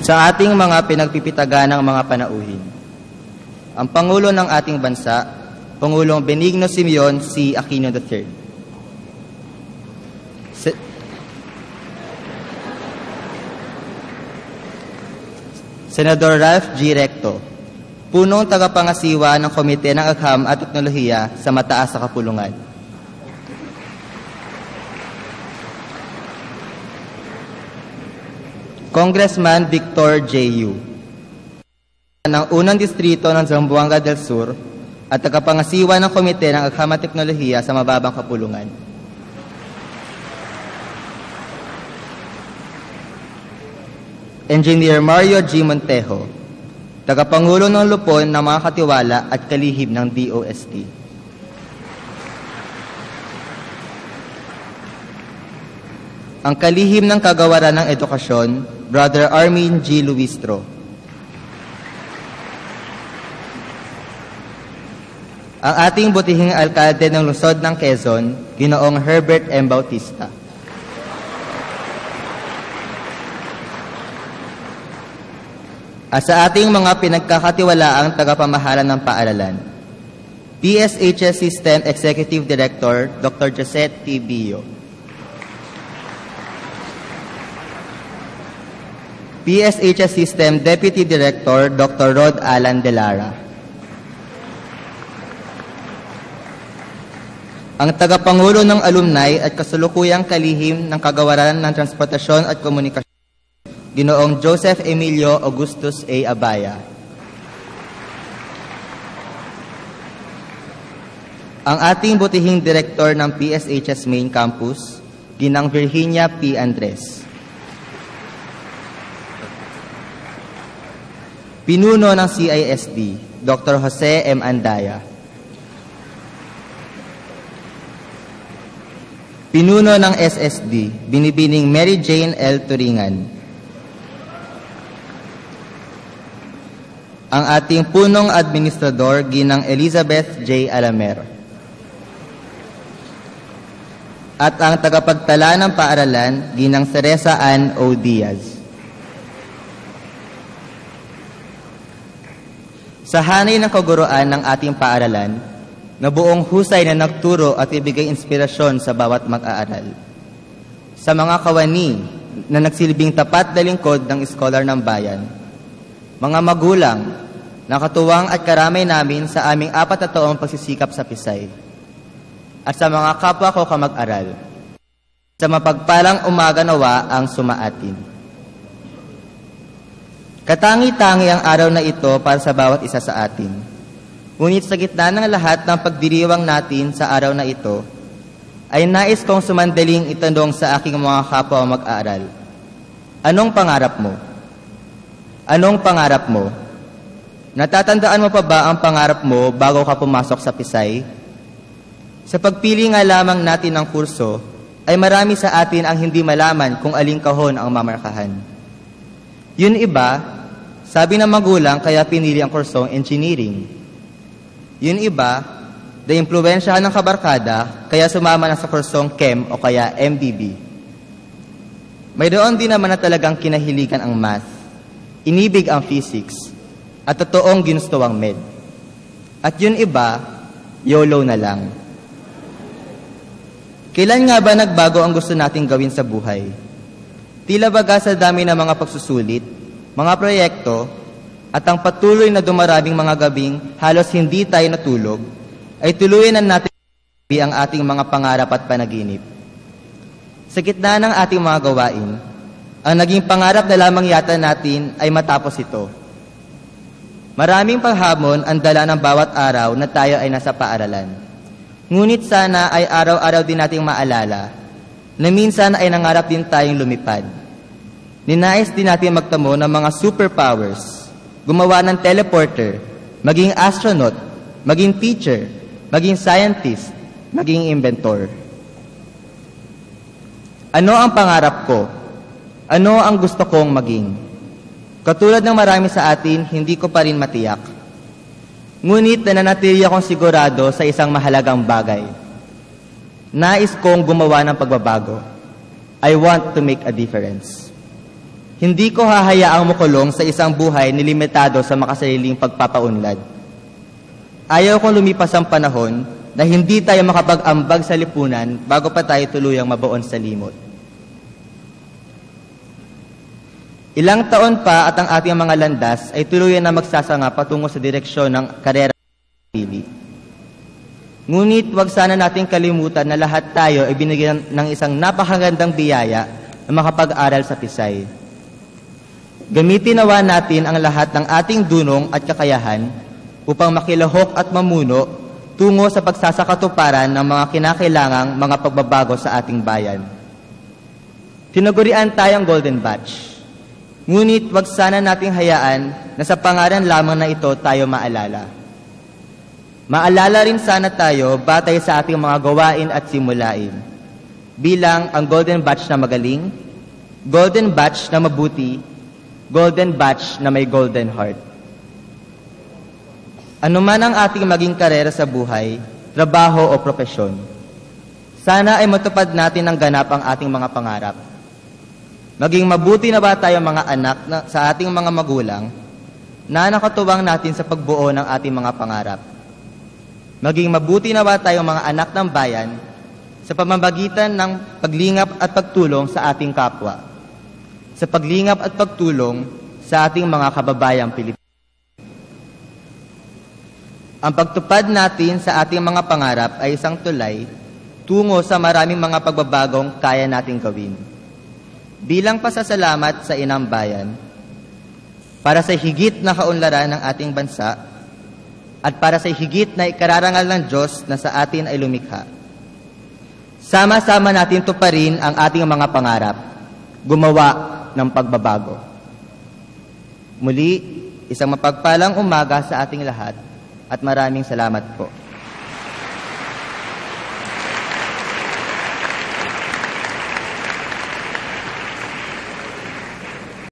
Sa ating mga pinagpipitaganang mga panauhin, ang Pangulo ng ating bansa, Pangulong Benigno Simeon C. Aquino III. Senador Ralph G. Recto, punong tagapangasiwa ng Komite ng Agham at Teknolohiya sa mataas na kapulungan. Congressman Victor J.U. ng unang distrito ng Zamboanga del Sur at tagapangasiwa ng Komite ng Agham at Teknolohiya sa mababang kapulungan. Engineer Mario G. Montejo, tagapangulo ng lupon ng mga katiwala at kalihim ng DOST. Ang kalihim ng kagawaran ng edukasyon, Brother Armin G. Luistro. Ang ating butihing alkalde ng lungsod ng Quezon, Ginoong Herbert M. Bautista. At sa ating mga pinagkakatiwalaang tagapamahalan ng paaralan, PSHS System Executive Director, Dr. Josette T. Bio. PSHS System Deputy Director, Dr. Rod Alan De Lara. Ang tagapangulo ng alumni at kasulukuyang kalihim ng kagawaran ng transportasyon at komunikasyon, Ginoong Joseph Emilio Augustus A. Abaya. Ang ating butihing direktor ng PSHS Main Campus, Ginang Virginia P. Andres. Pinuno ng CISD, Dr. Jose M. Andaya. Pinuno ng SSD, Binibining Mary Jane L. Turingan. Ang ating punong administrador, Ginang Elizabeth J. Alamer. At ang tagapagtala ng paaralan, Ginang Teresa Ann O. Diaz. Sa hanay ng kaguruan ng ating paaralan, na buong husay na nagturo at ibigay inspirasyon sa bawat mag-aaral. Sa mga kawani na nagsilbing tapat na lingkod ng Scholar ng Bayan, mga magulang, nakatuwang at karamay namin sa aming 4 na taong pagsisikap sa Pisay, at sa mga kapwa ko kamag-aral, sa mapagpalang umaga nawa ang sumaatin. Katangi-tangi ang araw na ito para sa bawat isa sa atin. Ngunit sa gitna ng lahat ng pagdiriwang natin sa araw na ito, ay nais kong sumandaling itanong sa aking mga kapwa mag-aaral. Anong pangarap mo? Anong pangarap mo? Natatandaan mo pa ba ang pangarap mo bago ka pumasok sa Pisay? Sa pagpili nga lamang natin ng kurso, ay marami sa atin ang hindi malaman kung aling kahon ang mamarkahan. Yun iba, sabi ng magulang kaya pinili ang kursong engineering. Yun iba, na-impluwensyahan ng kabarkada kaya sumama na sa kursong Chem o kaya MBB. Mayroon din naman na talagang kinahiligan ang math, inibig ang physics, at totoong ginusto ang med. At yun iba, YOLO na lang. Kailan nga ba nagbago ang gusto nating gawin sa buhay? Tila baga sa dami ng mga pagsusulit, mga proyekto, at ang patuloy na dumaraming mga gabing halos hindi tayo natulog, ay tuluyan na natin ang ating mga pangarap at panaginip. Sa gitna ng ating mga gawain, ang naging pangarap na lamang yata natin ay matapos ito. Maraming paghamon ang dala ng bawat araw na tayo ay nasa paaralan. Ngunit sana ay araw-araw din nating maalala na minsan ay nangarap din tayong lumipad. Ninais din natin magtamo ng mga superpowers, gumawa ng teleporter, maging astronaut, maging teacher, maging scientist, maging inventor. Ano ang pangarap ko? Ano ang gusto kong maging? Katulad ng marami sa atin, hindi ko pa rin matiyak. Ngunit nananatili akong sigurado sa isang mahalagang bagay. Nais kong gumawa ng pagbabago. I want to make a difference. Hindi ko hahayaang makulong sa isang buhay nilimitado sa makasariling pagpapaunlad. Ayaw kong lumipas ang panahon na hindi tayo makapag-ambag sa lipunan bago pa tayo tuluyang mabaon sa limot. Ilang taon pa at ang ating mga landas ay tuluyan na magsasanga patungo sa direksyon ng karera ng pili. Ngunit huwag sana nating kalimutan na lahat tayo ay binigyan ng isang napakagandang biyaya na makapag-aral sa Pisay. Gamitin nawa natin ang lahat ng ating dunong at kakayahan upang makilahok at mamuno tungo sa pagsasakatuparan ng mga kinakailangang mga pagbabago sa ating bayan. Tinagurian tayong Golden Batch. Ngunit wag sana nating hayaan na sa pangalan lamang na ito tayo maalala. Maalala rin sana tayo batay sa ating mga gawain at simulain. Bilang ang Golden Batch na magaling, Golden Batch na mabuti, Golden Batch na may Golden Heart. Ano man ang ating maging karera sa buhay, trabaho o propesyon, sana ay matupad natin ng ganap ang ating mga pangarap. Maging mabuti na ba tayo mga anak sa ating mga magulang na nakatuwang natin sa pagbuo ng ating mga pangarap? Maging mabuti na ba tayo mga anak ng bayan sa pamamagitan ng paglingap at pagtulong sa ating kapwa? Sa paglingap at pagtulong sa ating mga kababayang Pilipino. Ang pagtupad natin sa ating mga pangarap ay isang tulay tungo sa maraming mga pagbabagong kaya nating gawin. Bilang pasasalamat sa inang bayan, para sa higit na kaunlaran ng ating bansa, at para sa higit na ikararangal ng Diyos na sa atin ay lumikha. Sama-sama natin tuparin ang ating mga pangarap, gumawa ng pagbabago. Muli, isang mapagpalang umaga sa ating lahat at maraming salamat po.